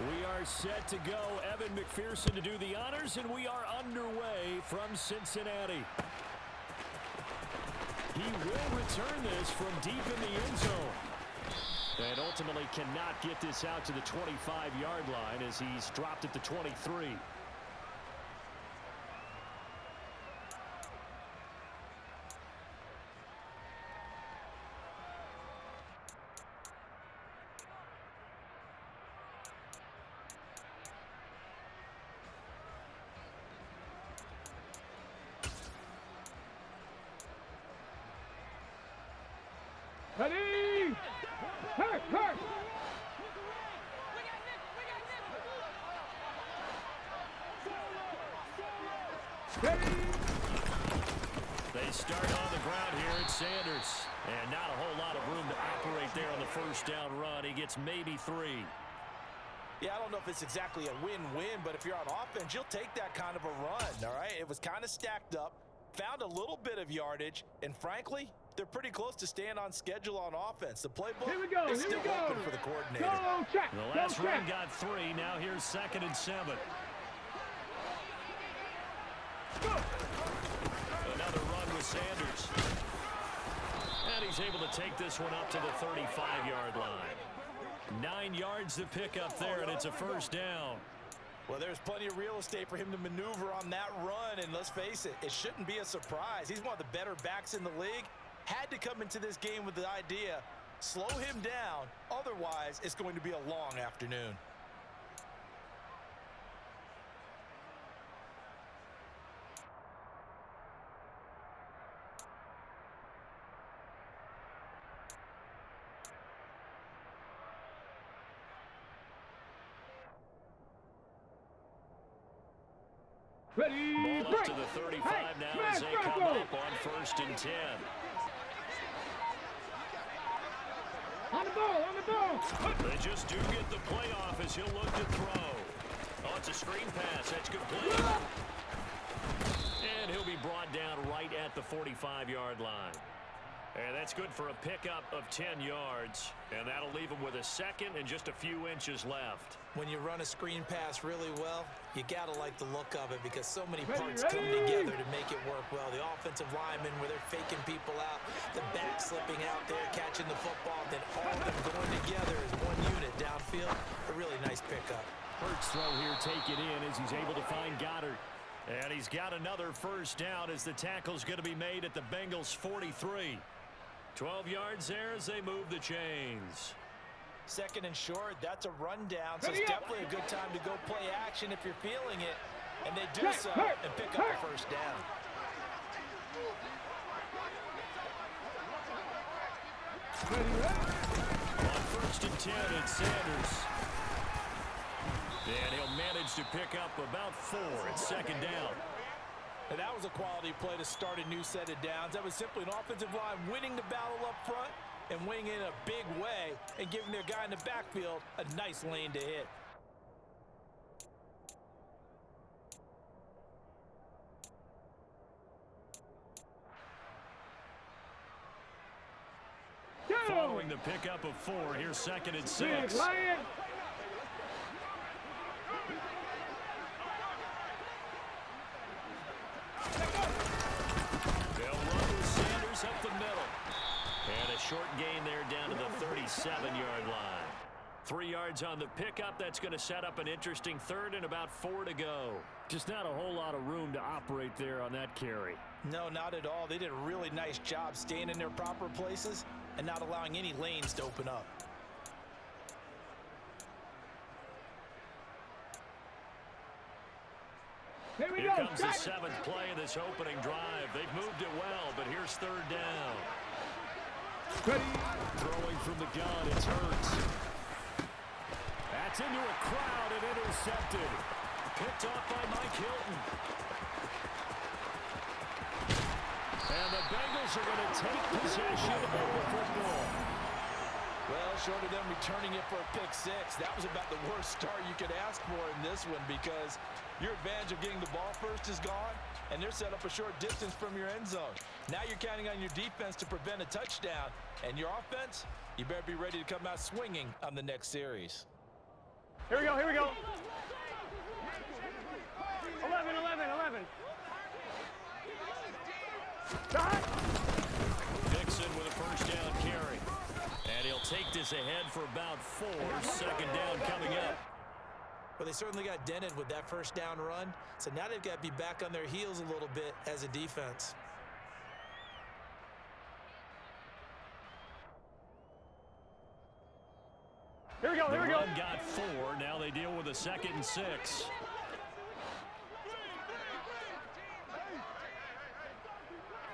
We are set to go. Evan McPherson to do the honors, and we are underway from Cincinnati. He will return this from deep in the end zone. And ultimately cannot get this out to the 25-yard line as he's dropped at the 23. Ready! Hurt! They start on the ground here at Sanders. And not a whole lot of room to operate there on the first down run. He gets maybe 3. Yeah, I don't know if it's exactly a win-win, but if you're on offense, you'll take that kind of a run, all right? It was kind of stacked up, found a little bit of yardage, and frankly, they're pretty close to staying on schedule on offense. The playbook is still open for the coordinator. The last run got 3. Now here's 2nd and 7. Another run with Sanders. And he's able to take this one up to the 35-yard line. 9 yards to pick up there, and it's a first down. Well, there's plenty of real estate for him to maneuver on that run, and let's face it, it shouldn't be a surprise. He's one of the better backs in the league. Had to come into this game with the idea, slow him down, otherwise it's going to be a long afternoon. Ready, ball up to the 35 now as they come up on 1st and 10. On the ball! They just do get the playoff as he'll look to throw. Oh, it's a screen pass. That's complete. And he'll be brought down right at the 45-yard line. And that's good for a pickup of 10 yards. And that'll leave him with a 2nd and just a few inches left. When you run a screen pass really well, you got to like the look of it because so many parts come together to make it work well. The offensive linemen where they're faking people out, the back slipping out there, catching the football, then all of them going together as one unit downfield. A really nice pickup. Hurts throw here, take it in as he's able to find Goddard. And he's got another first down as the tackle's going to be made at the Bengals 43. 12 yards there as they move the chains. 2nd and short, that's a rundown, so it's definitely a good time to go play action if you're feeling it. And they do so and pick up the first down. On 1st and 10, it's Sanders. And he'll manage to pick up about 4 at 2nd down. And that was a quality play to start a new set of downs. That was simply an offensive line winning the battle up front and winning in a big way and giving their guy in the backfield a nice lane to hit. Following the pickup of 4, here's 2nd and 6. Up the middle. And a short gain there down to the 37-yard line. 3 yards on the pickup. That's going to set up an interesting 3rd and about 4 to go. Just not a whole lot of room to operate there on that carry. No, not at all. They did a really nice job staying in their proper places and not allowing any lanes to open up. Here comes the 7th play of this opening drive. They've moved it well, but here's 3rd down. Throwing from the gun, it's Hurts. That's into a crowd and intercepted. Picked off by Mike Hilton. And the Bengals are going to take possession of the football. Well, short of them returning it for a pick 6, that was about the worst start you could ask for in this one because your advantage of getting the ball first is gone, and they're set up a short distance from your end zone. Now you're counting on your defense to prevent a touchdown, and your offense, you better be ready to come out swinging on the next series. Here we go, here we go. 11, 11, 11. Shot. Dixon with a first down carry. And he'll take this ahead for about 4. Second down coming up. Well, they certainly got dented with that first down run. So now they've got to be back on their heels a little bit as a defense. Here we go, here we go. The run got 4. Now they deal with a 2nd and 6.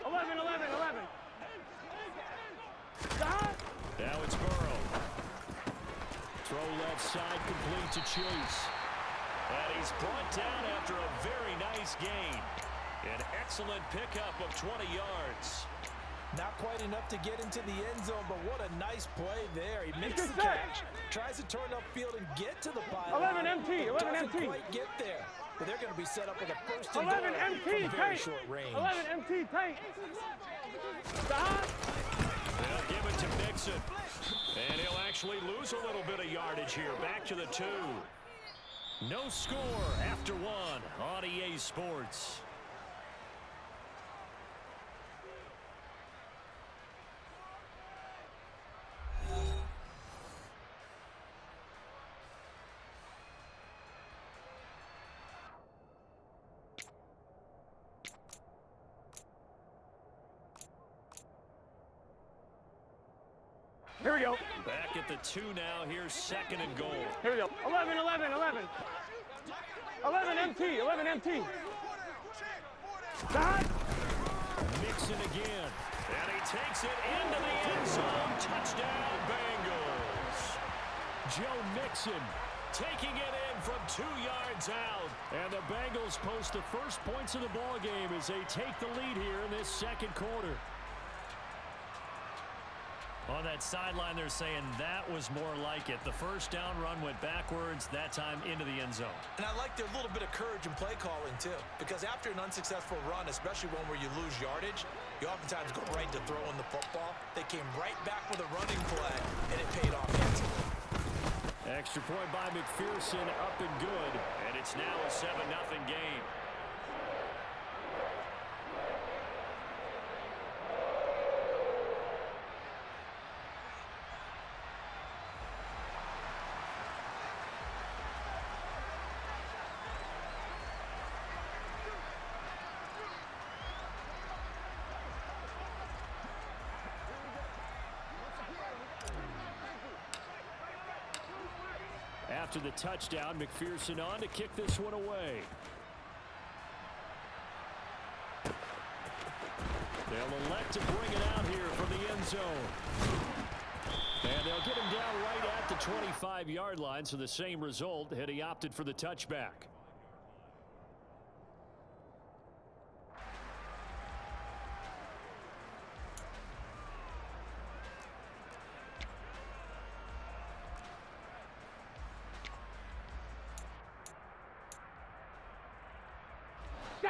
11, 11, 11. Shot. Now it's Burrow. Throw left side, complete to Chase. And he's brought down after a very nice gain. An excellent pickup of 20 yards. Not quite enough to get into the end zone, but what a nice play there. He makes the catch, tries to turn upfield and get to the pylon. 11 MT, 11 doesn't MT. quite get there. But they're going to be set up with a first and 11 goal MT, from very tight. short range. 11 MT, tight. Stop. They'll give it to Dixon. And he'll actually lose a little bit of yardage here. Back to the 2. No score after 1 on EA Sports. Here we go. Back at the 2 now. Here's 2nd and goal. Here we go. 11, 11, 11. 11 MT, 11 MT. Shot. Mixon again. And he takes it into the end zone. Touchdown, Bengals. Joe Mixon taking it in from 2 yards out. And the Bengals post the first points of the ball game as they take the lead here in this 2nd quarter. On that sideline, they're saying that was more like it. The first down run went backwards, that time into the end zone. And I like their little bit of courage in play calling, too. Because after an unsuccessful run, especially one where you lose yardage, you oftentimes go right to throwing the football. They came right back with a running play, and it paid off handsomely. Extra point by McPherson, up and good. And it's now a 7-0 game. After the touchdown, McPherson on to kick this one away. They'll elect to bring it out here from the end zone. And they'll get him down right at the 25-yard line, so the same result had he opted for the touchback.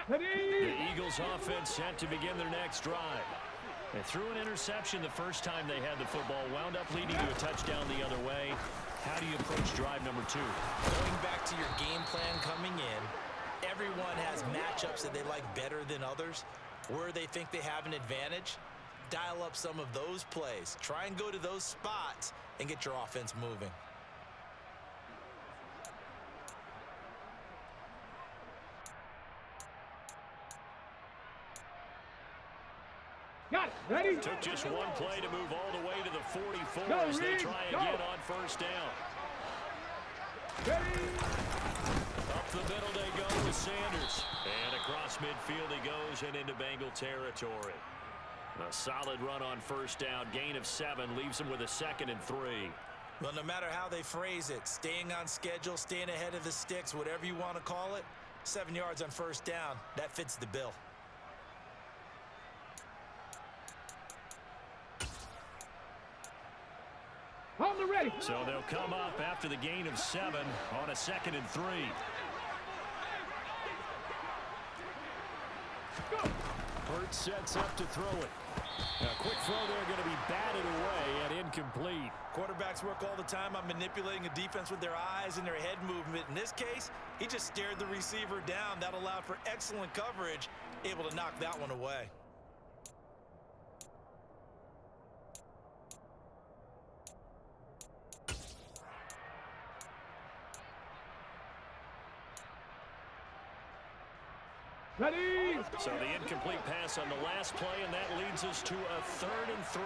The Eagles offense set to begin their next drive. They threw an interception the first time they had the football, wound up leading to a touchdown the other way. How do you approach drive number 2? Going back to your game plan coming in, everyone has matchups that they like better than others. Where they think they have an advantage, dial up some of those plays. Try and go to those spots and get your offense moving. Got it. Ready? Took just one play to move all the way to the 44 Go, as they Reed, try go. again on first down. Ready? Up the middle they go with Sanders. And across midfield he goes and into Bengal territory. A solid run on first down. Gain of 7 leaves him with a 2nd and 3. Well, no matter how they phrase it, staying on schedule, staying ahead of the sticks, whatever you want to call it, 7 yards on first down, that fits the bill. On the ready. So they'll come up after the gain of 7 on a 2nd and 3. Hurts sets up to throw it. A quick throw there going to be batted away and incomplete. Quarterbacks work all the time on manipulating a defense with their eyes and their head movement. In this case, he just stared the receiver down. That allowed for excellent coverage, able to knock that one away. Ready? So the incomplete pass on the last play, and that leads us to a 3rd and 3.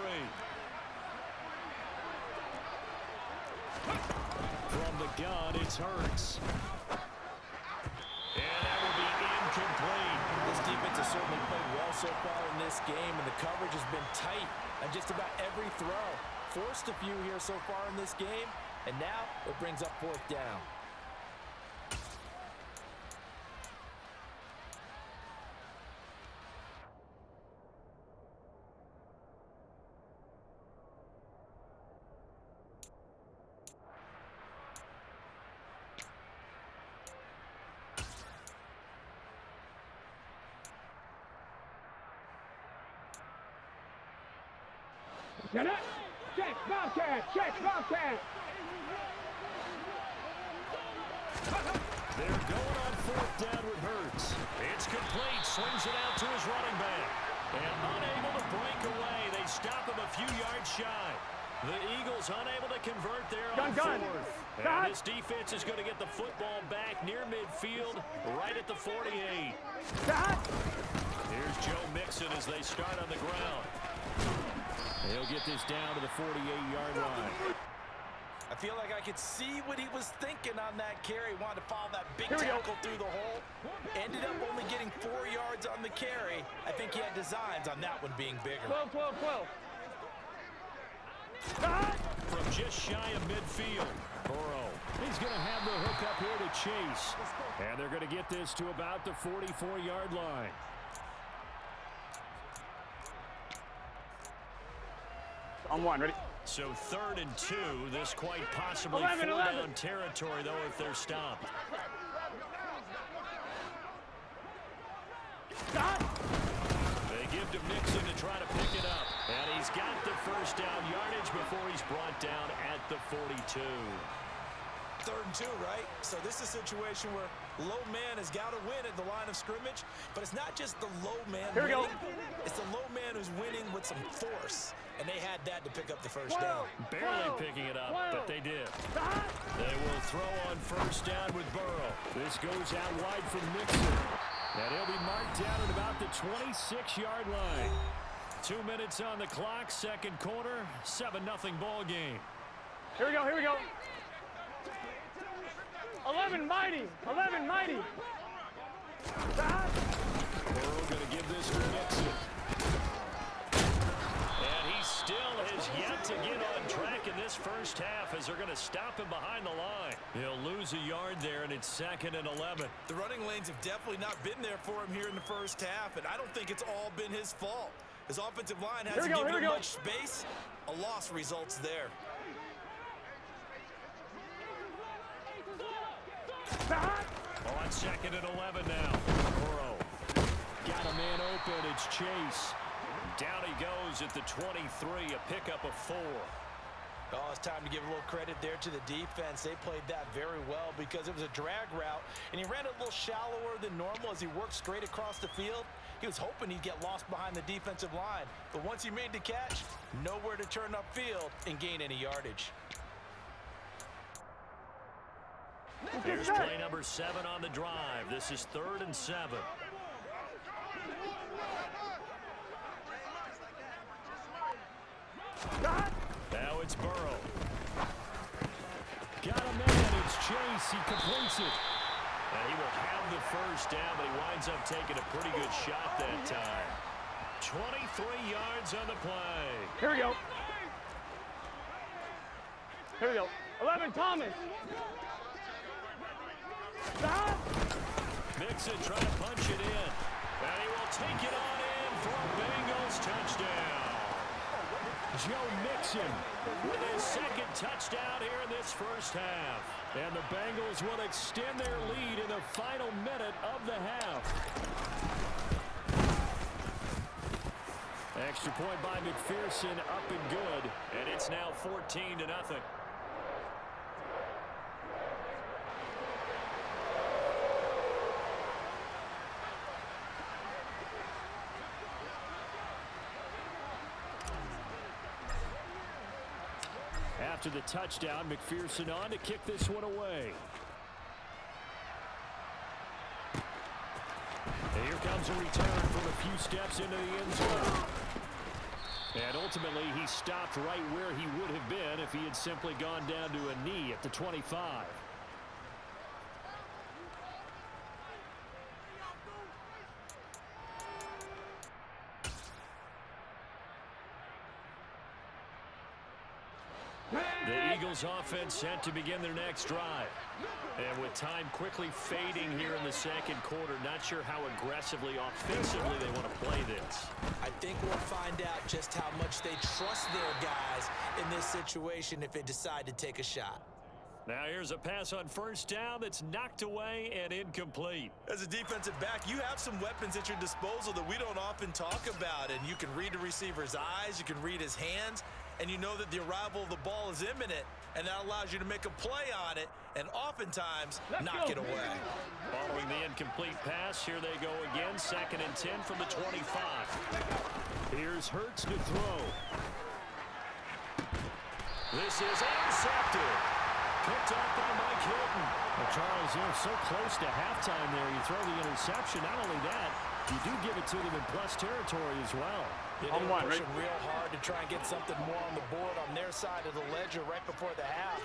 From the gun, it's Hurts. And that will be incomplete. This defense has certainly played well so far in this game, and the coverage has been tight on just about every throw. Forced a few here so far in this game, and now it brings up 4th down. Get it? Check, Bobcat! Check, Bobcat! They're going on 4th down with Hurts. It's complete. Swings it out to his running back. And unable to break away. They stop him a few yards shy. The Eagles unable to convert there on 4th. And this defense is going to get the football back near midfield, right at the 48. Here's Joe Mixon as they start on the ground. He'll get this down to the 48-yard line. I feel like I could see what he was thinking on that carry. Wanted to follow that big tackle through the hole. Ended up only getting 4 yards on the carry. I think he had designs on that one being bigger. 12, 12, 12. From just shy of midfield, Burrow. He's going to have the hook up here to Chase. And they're going to get this to about the 44-yard line. On 1, ready? So 3rd and 2. This quite possibly 11. 4-down territory, though, if they're stopped. They give to Mixon to try to pick it up. And he's got the 1st down yardage before he's brought down at the 42. 3rd and 2, right? So this is a situation where low man has got to win at the line of scrimmage, but it's not just the low man winning. It's the low man who's winning with some force, and they had that to pick up the 1st down. Barely picking it up, but they did. They will throw on 1st down with Burrow. This goes out wide from Mixon. And he'll be marked down at about the 26-yard line. 2 minutes on the clock, 2nd quarter, 7-0 ball game. Here we go, here we go. 11 mighty, 11 mighty. Burrow going to give this to Mixon. And he still has yet to get on track in this 1st half as they're going to stop him behind the line. He'll lose a yard there, and it's 2nd and 11. The running lanes have definitely not been there for him here in the 1st half, and I don't think it's all been his fault. His offensive line hasn't given him much space. A loss results there. On 2nd and 11 now. Burrow got a man open. It's Chase. Down he goes at the 23, a pickup of 4. Oh, it's time to give a little credit there to the defense. They played that very well because it was a drag route, and he ran it a little shallower than normal as he worked straight across the field. He was hoping he'd get lost behind the defensive line, but once he made the catch, nowhere to turn upfield and gain any yardage. Here's play number 7 on the drive. This is 3rd and 7. Now it's Burrow. Got a man. It's Chase. He completes it. And he will have the 1st down, but he winds up taking a pretty good shot that time. 23 yards on the play. Here we go. Here we go. 11, Thomas. Mixon trying to punch it in. And he will take it on in for a Bengals touchdown. Joe Mixon with his 2nd touchdown here in this 1st half. And the Bengals will extend their lead in the final minute of the half. Extra point by McPherson, up and good. good, and it's now 14-0. After the touchdown, McPherson on to kick this one away. And here comes a return from a few steps into the end zone. And ultimately, he stopped right where he would have been if he had simply gone down to a knee at the 25. The Eagles offense set to begin their next drive. And with time quickly fading here in the second quarter, not sure how aggressively offensively they want to play this. I think we'll find out just how much they trust their guys in this situation if they decide to take a shot. Now here's a pass on first down that's knocked away and incomplete. As a defensive back, you have some weapons at your disposal that we don't often talk about. And you can read the receiver's eyes, you can read his hands, and you know that the arrival of the ball is imminent, and that allows you to make a play on it and oftentimes knock it away. Following the incomplete pass, here they go again, 2nd and 10 from the 25. Here's Hurts to throw. This is intercepted. Picked up by Mike Hilton. Well, Charles, they're so close to halftime there. You throw the interception. Not only that, you do give it to them in plus territory as well. Yeah, they were pushing real hard to try and get something more on the board on their side of the ledger right before the half.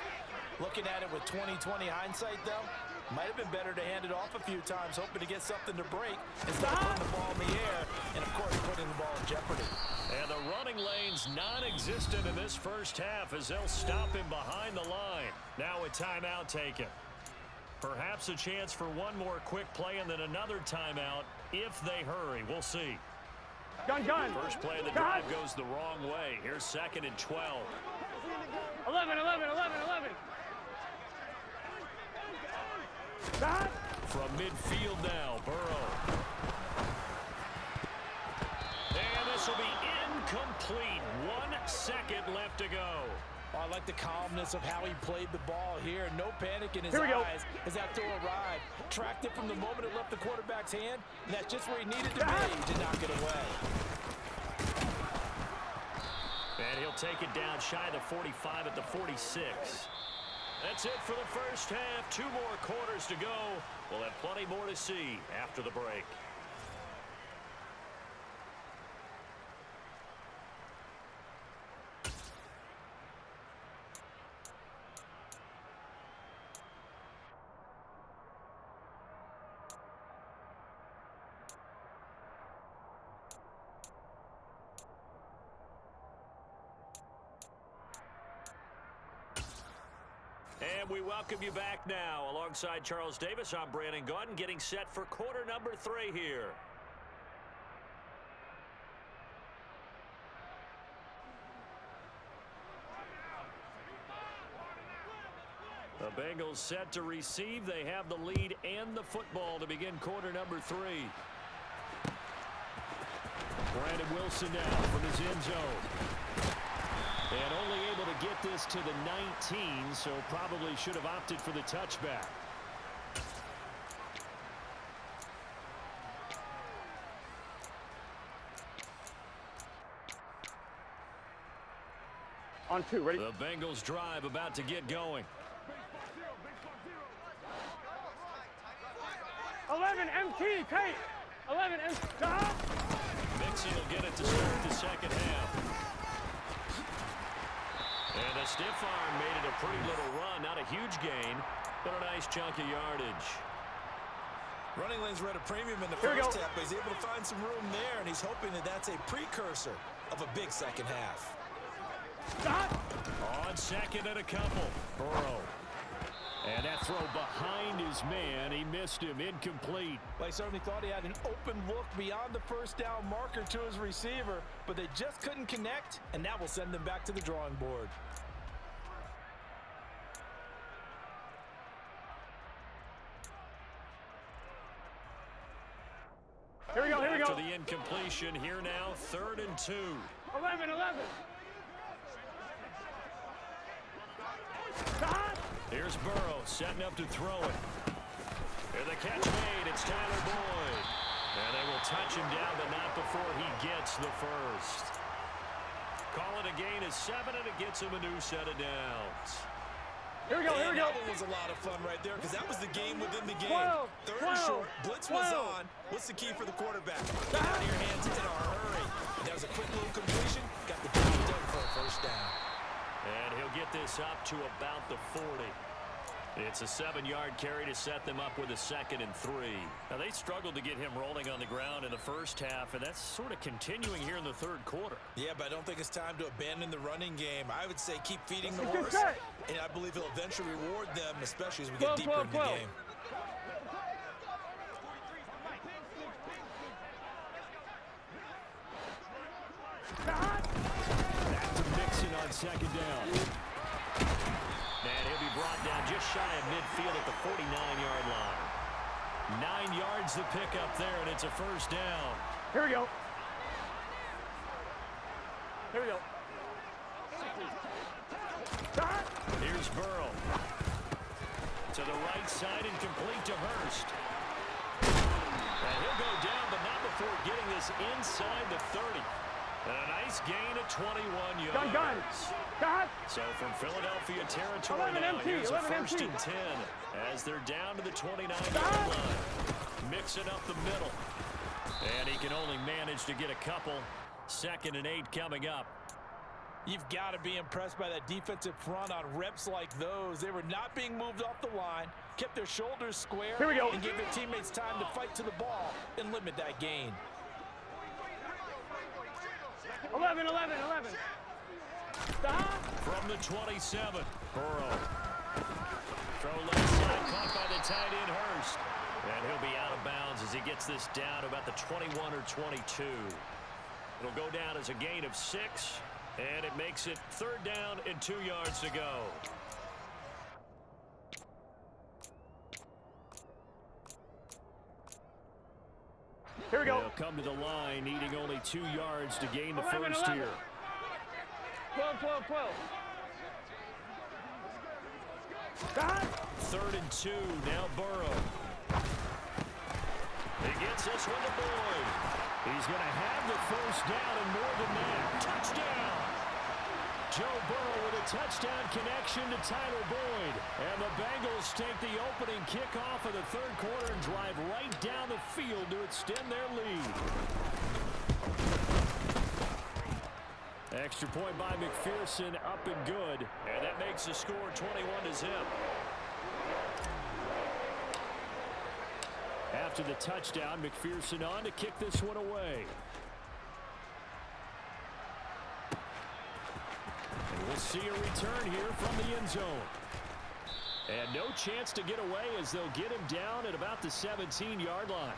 Looking at it with 20/20 hindsight, though, might have been better to hand it off a few times, hoping to get something to break instead of putting the ball in the air and, of course, putting the ball in jeopardy. And the running lane's non-existent in this first half as they'll stop him behind the line. Now a timeout taken. Perhaps a chance for one more quick play and then another timeout if they hurry. We'll see. Gun. First play of the drive goes the wrong way. Here's 2nd and 12. 11. From midfield now, Burrow. And this will be incomplete. 1 second left to go. Oh, I like the calmness of how he played the ball here. No panic in his eyes as that throw arrived. Tracked it from the moment it left the quarterback's hand, and that's just where he needed to be to knock it away. And he'll take it down shy of the 45 at the 46. That's it for the first half. 2 more quarters to go. We'll have plenty more to see after the break. And we welcome you back now. Alongside Charles Davis, I'm Brandon Gaudin, getting set for quarter number 3 here. The Bengals set to receive. They have the lead and the football to begin quarter number 3. Brandon Wilson now from his end zone. And only able to get this to the 19, so probably should have opted for the touchback. On 2, ready? The Bengals drive about to get going. 11 MT, Kate. 11 MT. Mixon will get it to start the second half. And a stiff arm made it a pretty little run. Not a huge gain, but a nice chunk of yardage. Running lanes were at a premium in the first half, but he's able to find some room there, and he's hoping that that's a precursor of a big second half. On 2nd and a couple. Burrow. And that throw behind his man. He missed him. Incomplete. Well, he certainly thought he had an open look beyond the first down marker to his receiver, but they just couldn't connect, and that will send them back to the drawing board. Here we go. After the incompletion, here now, 3rd and 2. 11. Here's Burrow setting up to throw it. And the catch made. It's Tyler Boyd. And they will touch him down, but not before he gets the first. Call it a gain of 7, and it gets him a new set of downs. Here we go, here we go. That one was a lot of fun right there because that was the game within the game. 12, Third and 12, short. Blitz was 12. on. What's the key for the quarterback? Get out of your hands in a hurry. And that was a quick little completion. Got the job done for a first down. And he'll get this up to about the 40. It's a 7-yard carry to set them up with a 2nd and 3. Now, they struggled to get him rolling on the ground in the first half, and that's sort of continuing here in the third quarter. Yeah, but I don't think it's time to abandon the running game. I would say keep feeding the horse, and I believe he'll eventually reward them, especially as we get deeper in the game. Back to Mixon on 2nd down. And he'll be brought down just shy of midfield at the 49-yard line. 9 yards to pick up there, and it's a first down. Here we go. Here we go. Here's Burrow. To the right side and complete to Hurst. And he'll go down, but not before getting this inside the 30. And a nice gain of 21 yards. Gun. So from Philadelphia territory now, here's a 1st and 10 as they're down to the 29-yard line. Mixing up the middle. And he can only manage to get a couple. 2nd and 8 coming up. You've got to be impressed by that defensive front on reps like those. They were not being moved off the line, kept their shoulders square, Here we go. and gave their teammates time to fight to the ball and limit that gain. 11. From the 27, Burrow. Throw left side, caught by the tight end, Hurst. And he'll be out of bounds as he gets this down to about the 21 or 22. It'll go down as a gain of 6, and it makes it 3rd down and 2 yards to go. Here we go. They'll come to the line, needing only 2 yards to gain the 11. first here. 12. 3rd and 2, now Burrow. He gets this one to Boyd. He's going to have the first down and more than that. Touchdown! Joe Burrow with a touchdown connection to Tyler Boyd. And the Bengals take the opening kickoff of the 3rd quarter and drive right down the field to extend their lead. Extra point by McPherson, up and good. And that makes the score 21-0. After the touchdown, McPherson on to kick this one away. And we'll see a return here from the end zone. And no chance to get away as they'll get him down at about the 17-yard line.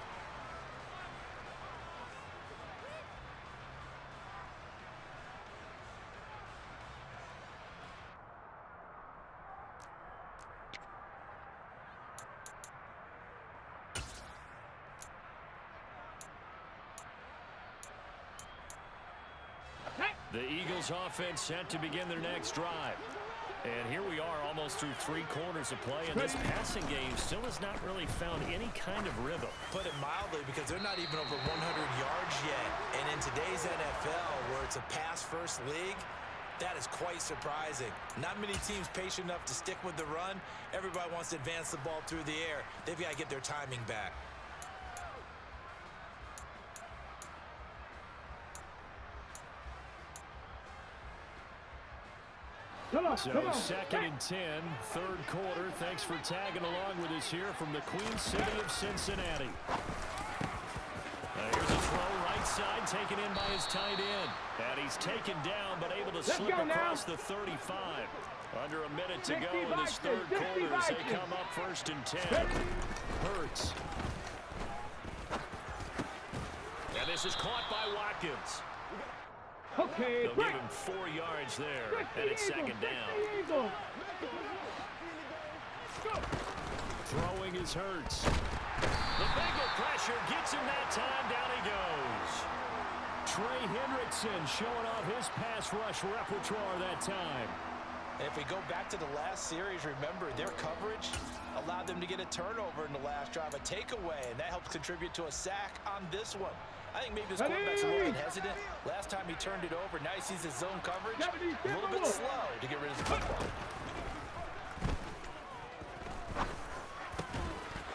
The Eagles offense set to begin their next drive. And here we are almost through 3 quarters of play, and this passing game still has not really found any kind of rhythm. Put it mildly, because they're not even over 100 yards yet. And in today's NFL, where it's a pass-first league, that is quite surprising. Not many teams patient enough to stick with the run. Everybody wants to advance the ball through the air. They've got to get their timing back. So 2nd and 10, 3rd quarter. Thanks for tagging along with us here from the Queen City of Cincinnati. Here's a throw right side taken in by his tight end. And he's taken down but able to slip across the 35. Under a minute to go in this 3rd quarter as they come up 1st and 10. Hurts. And this is caught by Watkins. Okay, They'll give him 4 yards there, and it's 2nd down. Throwing is Hurts. The Bengal pressure gets him that time. Down he goes. Trey Hendrickson showing off his pass rush repertoire that time. If we go back to the last series, remember, their coverage allowed them to get a turnover in the last drive, a takeaway, and that helps contribute to a sack on this one. I think maybe this quarterback's a little bit hesitant. Last time he turned it over, now he sees his zone coverage, a little bit slow to get rid of the football.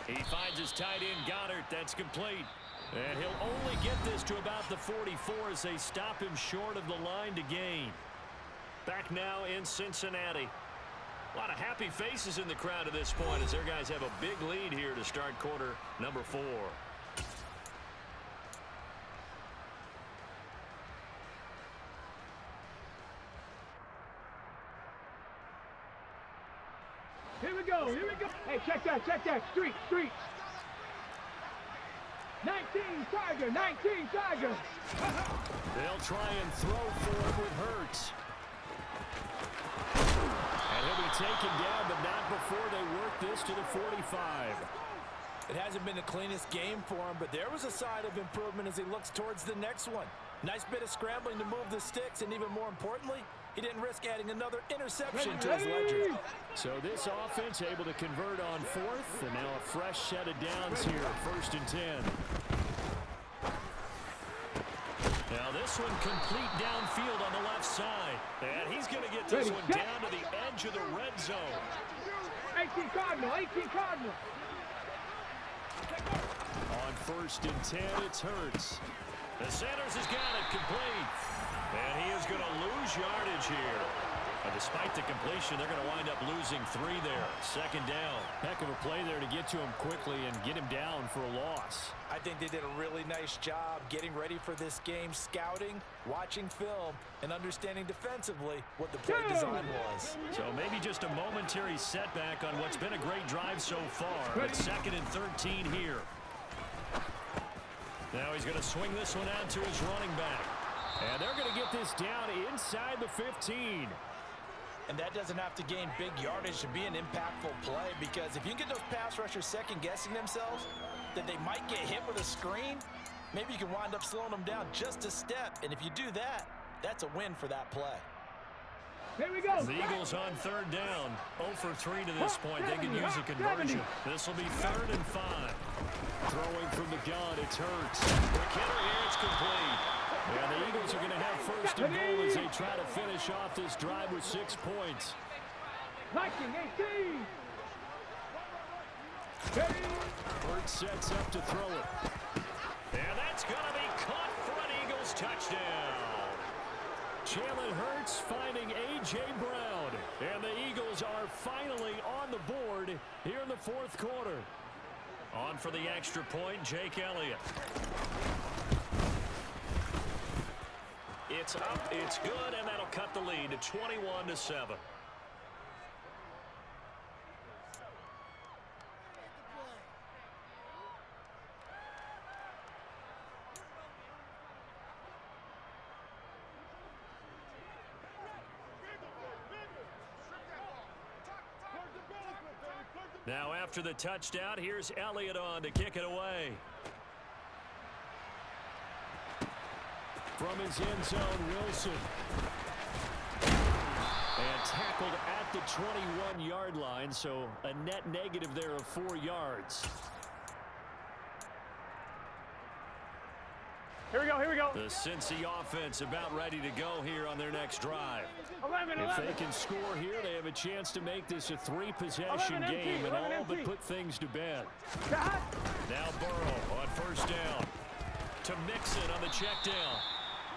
He finds his tight end, Goddard. That's complete. And he'll only get this to about the 44 as they stop him short of the line to gain. Back now in Cincinnati. A lot of happy faces in the crowd at this point as their guys have a big lead here to start quarter number 4. Here we go, here we go. Hey, check that, street. 19 Tiger, 19 Tiger. They'll try and throw for him with Hurts. And he'll be taken down, but not before they work this to the 45. It hasn't been the cleanest game for him, but there was a sign of improvement as he looks towards the next one. Nice bit of scrambling to move the sticks, and even more importantly, he didn't risk adding another interception to his ledger. So this offense able to convert on 4th, and now a fresh set of downs here, 1st and 10. Now this one complete downfield on the left side. And he's going to get this one down to the edge of the red zone. 18 Cardinal. On 1st and 10, it's Hurts. The Sanders has got it complete. And he is going to lose yardage here. And despite the completion, they're going to wind up losing 3 there. 2nd down. Heck of a play there to get to him quickly and get him down for a loss. I think they did a really nice job getting ready for this game, scouting, watching film, and understanding defensively what the play design was. So maybe just a momentary setback on what's been a great drive so far. But 2nd and 13 here. Now he's going to swing this one out to his running back. And they're going to get this down inside the 15. And that doesn't have to gain big yardage to be an impactful play, because if you can get those pass rushers second-guessing themselves, that they might get hit with a screen, maybe you can wind up slowing them down just a step. And if you do that, that's a win for that play. Here we go. The Eagles on 3rd down. 0 for 3 to this point. They can use a conversion. This will be 3rd and 5. Throwing from the gun, it's Hurts. McKinnon here, it's complete. And the Eagles are going to have 1st and goal as they try to finish off this drive with 6 points. 19-18. Hurts sets up to throw it. And that's going to be caught for an Eagles touchdown. Jalen Hurts finding A.J. Brown. And the Eagles are finally on the board here in the 4th quarter. On for the extra point, Jake Elliott. It's up, it's good, and that'll cut the lead to 21-7. Now after the touchdown, here's Elliott on to kick it away. From his end zone, Wilson. And tackled at the 21-yard line, so a net negative there of 4 yards. Here we go. The Cincy offense about ready to go here on their next drive. 11. If they can score here, they have a chance to make this a 3-possession game and all but put things to bed. Now Burrow on 1st down. To Mixon on the check down.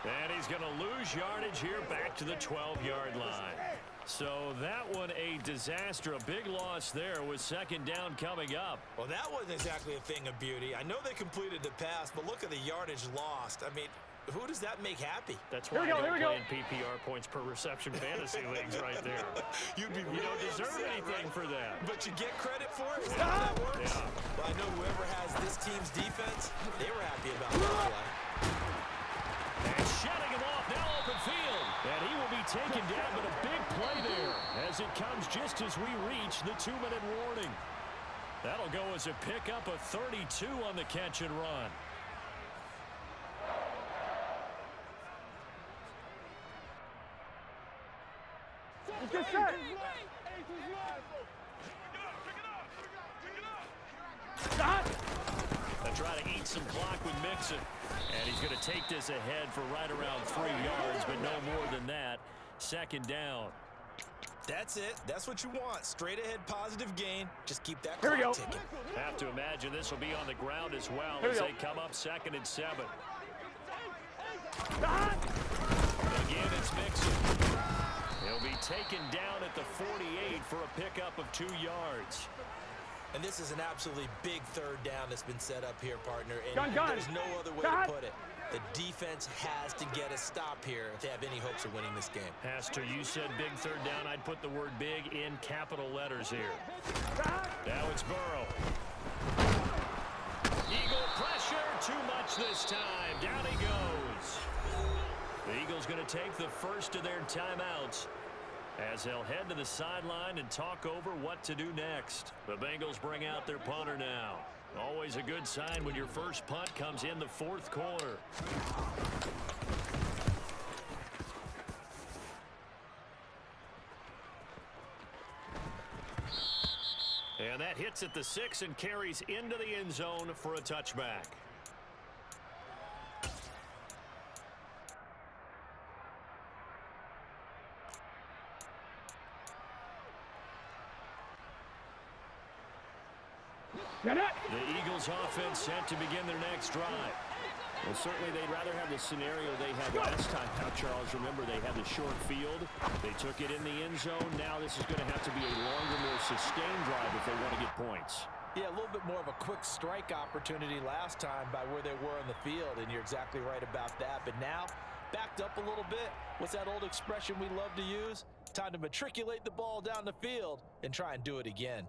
And he's going to lose yardage here back to the 12-yard line. So that one a disaster, a big loss there with 2nd down coming up. Well, that wasn't exactly a thing of beauty. I know they completed the pass, but look at the yardage lost. I mean, who does that make happy? That's why I don't play in PPR points per reception fantasy leagues right there. You don't deserve anything for that. But you get credit for it? Is that how that works? Yeah. Well, I know whoever has this team's defense, they were happy about that play. And shedding him off, now open field. And he will be taken down, but a big play there as it comes just as we reach the 2-minute warning. That'll go as a pickup of 32 on the catch and run. Get set. They try to eat some clock with Mixon. And he's going to take this ahead for right around 3 yards, but no more than that. Second down. That's it. That's what you want. Straight ahead positive gain. Just keep that Here we clock go. ticking. Have to imagine this will be on the ground as well Here we as go. they come up 2nd and 7. Stop. Again, it's Mixon. He'll be taken down at the 48 for a pickup of 2 yards. And this is an absolutely big third down that's been set up here, partner. And Gun. there's no other way to put it. The defense has to get a stop here if they have any hopes of winning this game. Has to. You said big third down. I'd put the word big in capital letters here. Now it's Burrow. Eagle pressure. Too much this time. Down he goes. The Eagles going to take the first of their timeouts as they'll head to the sideline and talk over what to do next. The Bengals bring out their punter now. Always a good sign when your first punt comes in the 4th quarter. And that hits at the 6 and carries into the end zone for a touchback. The Eagles offense set to begin their next drive. Well, certainly they'd rather have the scenario they had last time. Now, Charles, remember they had the short field. They took it in the end zone. Now this is going to have to be a longer, more sustained drive if they want to get points. Yeah, a little bit more of a quick strike opportunity last time by where they were on the field, and you're exactly right about that. But now, backed up a little bit. What's that old expression we love to use? Time to matriculate the ball down the field and try and do it again.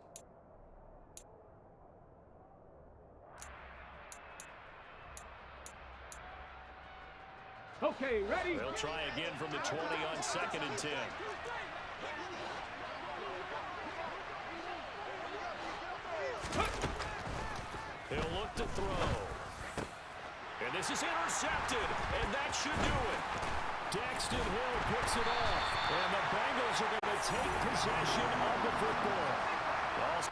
Okay, ready. They'll try again from the 20 on 2nd and 10. He'll look to throw. And this is intercepted, and that should do it. Daxton Hill picks it off, and the Bengals are going to take possession of the football. Ball's